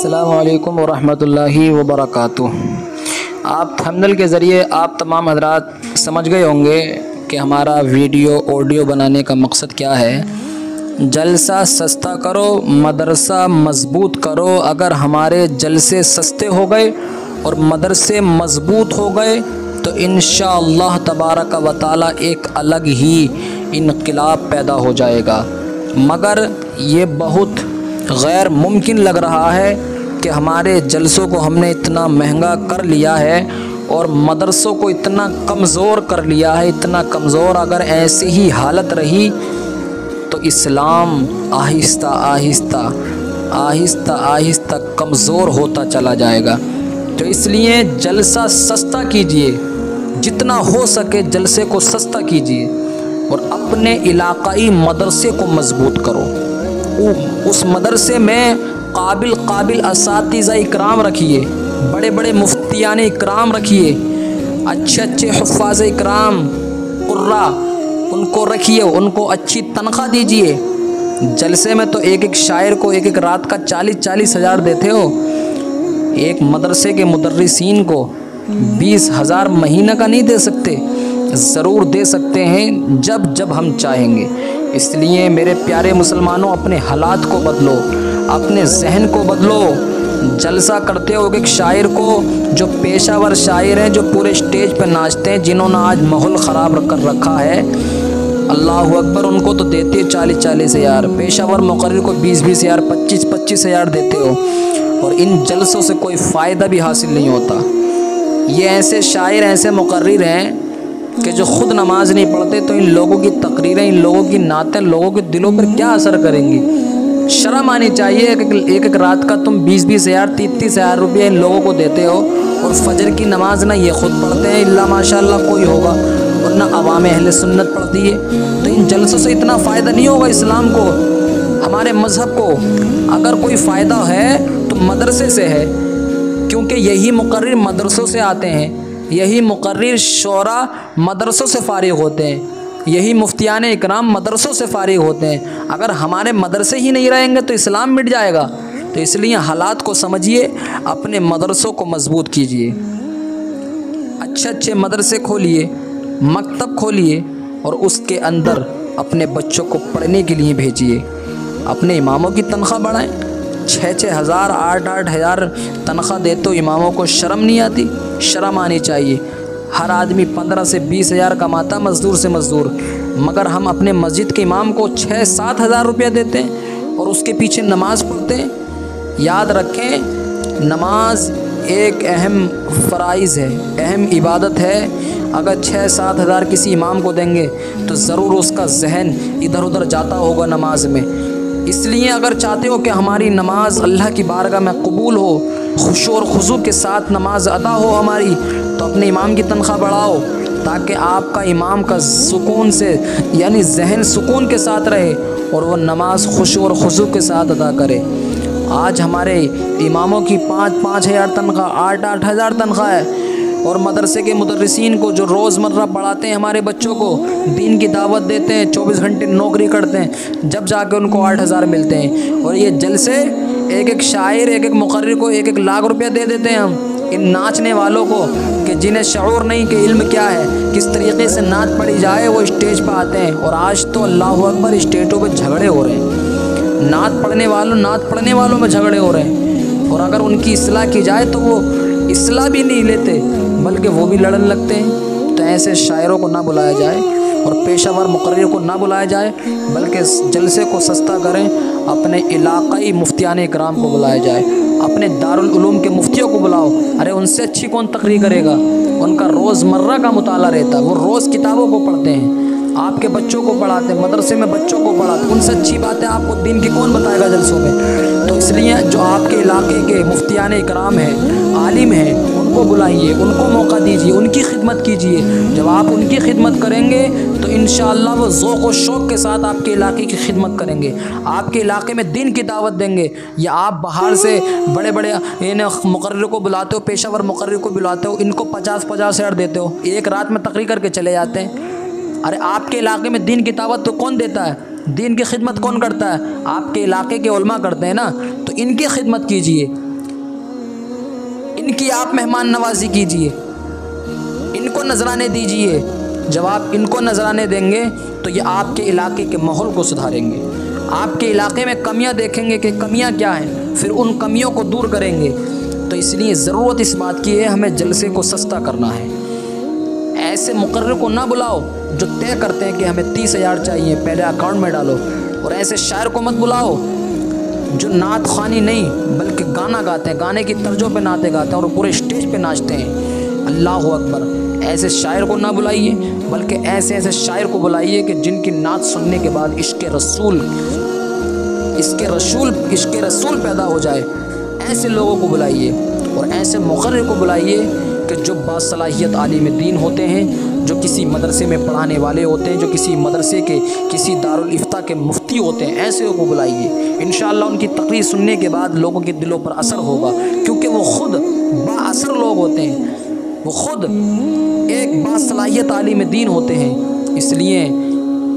अस्सलामुअलैकुम वरहमतुल्लाहि वबरकातुह। आप थंबनेल के ज़रिए आप तमाम हज़रात समझ गए होंगे कि हमारा वीडियो ऑडियो बनाने का मकसद क्या है। जलसा सस्ता करो, मदरसा मज़बूत करो। अगर हमारे जलसे सस्ते हो गए और मदरसे मज़बूत हो गए तो इंशाअल्लाह तबारक व तआला एक अलग ही इनक़िलाब पैदा हो जाएगा। मगर ये बहुत गैर मुमकिन लग रहा है कि हमारे जलसों को हमने इतना महंगा कर लिया है और मदरसों को इतना कमज़ोर कर लिया है, इतना कमज़ोर। अगर ऐसी ही हालत रही तो इस्लाम आहिस्ता आहिस्ता आहिस्ता आहिस्ता कमज़ोर होता चला जाएगा। तो इसलिए जलसा सस्ता कीजिए, जितना हो सके जलसे को सस्ता कीजिए और अपने इलाक़ाई मदरसे को मज़बूत करो। उस मदरसे में काबिल असातिज़ा इकराम रखिए, बड़े बड़े मुफ्तियान इकराम रखिए, अच्छे हुफ़ाज़ इकराम कुर्रा उनको रखिए, उनको अच्छी तनख्वाह दीजिए। जलसे में तो एक एक शायर को एक एक रात का 40-40 हज़ार देते हो, एक मदरसे के मुदर्रिसीन को 20 हज़ार महीना का नहीं दे सकते। ज़रूर दे सकते हैं जब जब हम चाहेंगे। इसलिए मेरे प्यारे मुसलमानों, अपने हालात को बदलो, अपने जहन को बदलो। जलसा करते हो एक शायर को, जो पेशावर शायर हैं, जो पूरे स्टेज पर नाचते हैं, जिन्होंने आज माहौल ख़राब कर रखा है, अल्लाह अकबर, उनको तो देते हैं 40-40 हज़ार। पेशावर मुकर्रिर को 20-20 हज़ार, 25-25 हज़ार देते हो और इन जलसों से कोई फ़ायदा भी हासिल नहीं होता। ये ऐसे शायर, ऐसे मुकर्रिर हैं कि जो ख़ुद नमाज नहीं पढ़ते, तो इन लोगों की तकरीरें, इन लोगों की नातें लोगों के दिलों पर क्या असर करेंगी। शर्म आनी चाहिए। एक रात का तुम 20-20 हज़ार, 30-30 हज़ार रुपये इन लोगों को देते हो और फजर की नमाज ना ये ख़ुद पढ़ते हैं, इल्ला माशाअल्लाह कोई होगा, और ना अवाम अहले सुन्नत पढ़ती है। तो इन जलसों से इतना फ़ायदा नहीं होगा इस्लाम को, हमारे मज़हब को। अगर कोई फ़ायदा है तो मदरसे से है, क्योंकि यही मुकर्रिर मदरसों से आते हैं, यही मुकर्रिर शोरा मदरसों से फ़ारिग होते हैं, यही मुफ्तियान इकराम मदरसों से फ़ारिग होते हैं। अगर हमारे मदरसे ही नहीं रहेंगे तो इस्लाम मिट जाएगा। तो इसलिए हालात को समझिए, अपने मदरसों को मज़बूत कीजिए, अच्छे मदरसे खोलिए, मकतब खोलिए और उसके अंदर अपने बच्चों को पढ़ने के लिए भेजिए। अपने इमामों की तनख्वाह बढ़ाएं। 6-6 हज़ार, 8-8 हज़ार तनख्वाह दे तो इमामों को शर्म नहीं आती? शर्म आनी चाहिए। हर आदमी 15 से 20 हज़ार कमाता, मज़दूर से मज़दूर, मगर हम अपने मस्जिद के इमाम को 6-7 हज़ार रुपया देते हैं और उसके पीछे नमाज़ पढ़ते हैं। याद रखें, नमाज एक अहम फ़राइज़ है, अहम इबादत है। अगर 6-7 हज़ार किसी इमाम को देंगे तो ज़रूर उसका जहन इधर उधर जाता होगा नमाज में। इसलिए अगर चाहते हो कि हमारी नमाज अल्लाह की बारगाह में कबूल हो, खुशू और खुजू के साथ नमाज अदा हो हमारी, तो अपने इमाम की तनख्वाह बढ़ाओ, ताकि आपका इमाम का सुकून से, यानी जहन सुकून के साथ रहे और वो नमाज खुशू और खुजू के साथ अदा करे। आज हमारे इमामों की 5-5 हज़ार तनख्वाह, 8-8 हज़ार तनख्वाह है, और मदरसे के मुदर्रिसीन को जो रोज़मर्रा पढ़ाते हैं, हमारे बच्चों को दीन की दावत देते हैं, 24 घंटे नौकरी करते हैं, जब जाके उनको 8 हज़ार मिलते हैं। और ये जलसे एक एक शायर, एक एक मुकर्रिर को 1-1 लाख रुपया दे देते हैं हम, इन नाचने वालों को, कि जिन्हें शऊर नहीं कि इल्म क्या है, किस तरीके से नाच पढ़ी जाए, वो स्टेज पर आते हैं। और आज तो अल्लाह अकबर, स्टेजों पर झगड़े हो रहे हैं, नात पढ़ने वालों में झगड़े हो रहे हैं। और अगर उनकी इस्लाह की जाए तो वो इस्लाह भी नहीं लेते, बल्कि वो भी लड़ने लगते हैं। तो ऐसे शायरों को ना बुलाया जाए और पेशावर मुकर्रिर को ना बुलाया जाए, बल्कि जलसे को सस्ता करें। अपने इलाक़ाई मुफ्तियान इकराम को बुलाया जाए, अपने दारुल उलूम के मुफ्तियों को बुलाओ। अरे उनसे अच्छी कौन तकरीर करेगा? उनका रोज़मर्रा का मुताला रहता है, वो रोज़ किताबों को पढ़ते हैं, आपके बच्चों को पढ़ाते हैं, मदरसे में बच्चों को पढ़ाते हैं। उनसे अच्छी बातें आपको दीन की कौन बताएगा जलसों में? तो इसलिए जो आपके इलाके के मुफ्तियान इकराम हैं, आलिम हैं, उनको बुलाइए, उनको मौका दीजिए, उनकी खिदमत कीजिए। जब आप उनकी खिदमत करेंगे तो इंशाअल्लाह वो ज़ौक़ और शौक़ के साथ आपके इलाके की खिदमत करेंगे, आपके इलाके में दीन की दावत देंगे। या आप बाहर से बड़े बड़े इन मुकर्रिर को बुलाते हो, पेशावर मुकर्रिर को बुलाते हो, इनको 50-50 हज़ार देते हो, एक रात में तकरीर करके चले जाते हैं। अरे आपके इलाके में दीन की दावत तो कौन देता है? दीन की खिदमत कौन करता है? आपके इलाके के उलमा करते हैं ना। तो इनकी खिदमत कीजिए, इनकी आप मेहमान नवाजी कीजिए, इनको नजराने दीजिए। जब आप इनको नजराने देंगे तो ये आपके इलाके के माहौल को सुधारेंगे। आपके इलाके में कमियां देखेंगे कि कमियां क्या हैं, फिर उन कमियों को दूर करेंगे। तो इसलिए ज़रूरत इस बात की है, हमें जलसे को सस्ता करना है। ऐसे मुकर्रर को ना बुलाओ जो तय करते हैं कि हमें 30,000 चाहिए, पहले अकाउंट में डालो। और ऐसे शायर को मत बुलाओ जो नात ख़ानी नहीं बल्कि गाना गाते हैं, गाने की तर्जों पे नाते गाते हैं और पूरे स्टेज पे नाचते हैं। अल्लाह अकबर। ऐसे शायर को ना बुलाइए, बल्कि ऐसे ऐसे शायर को बुलाइए कि जिनकी नात सुनने के बाद इश्क़ रसूल पैदा हो जाए। ऐसे लोगों को बुलाइए और ऐसे मुकर्रर को बुलाइए कि जो बासलाहियत आलिम दीन होते हैं, जो किसी मदरसे में पढ़ाने वाले होते हैं, जो किसी मदरसे के किसी दारुल इफ्ता के मुफ्ती होते हैं, ऐसे को बुलाइए। इंशाअल्लाह उनकी तकरीर सुनने के बाद लोगों के दिलों पर असर होगा, क्योंकि वो ख़ुद बाअसर लोग होते हैं, वो ख़ुद एक बासलाहियत आलिम दीन होते हैं। इसलिए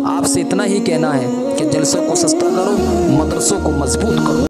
आपसे इतना ही कहना है कि जलसों को सस्ता करो, मदरसों को मजबूत करो।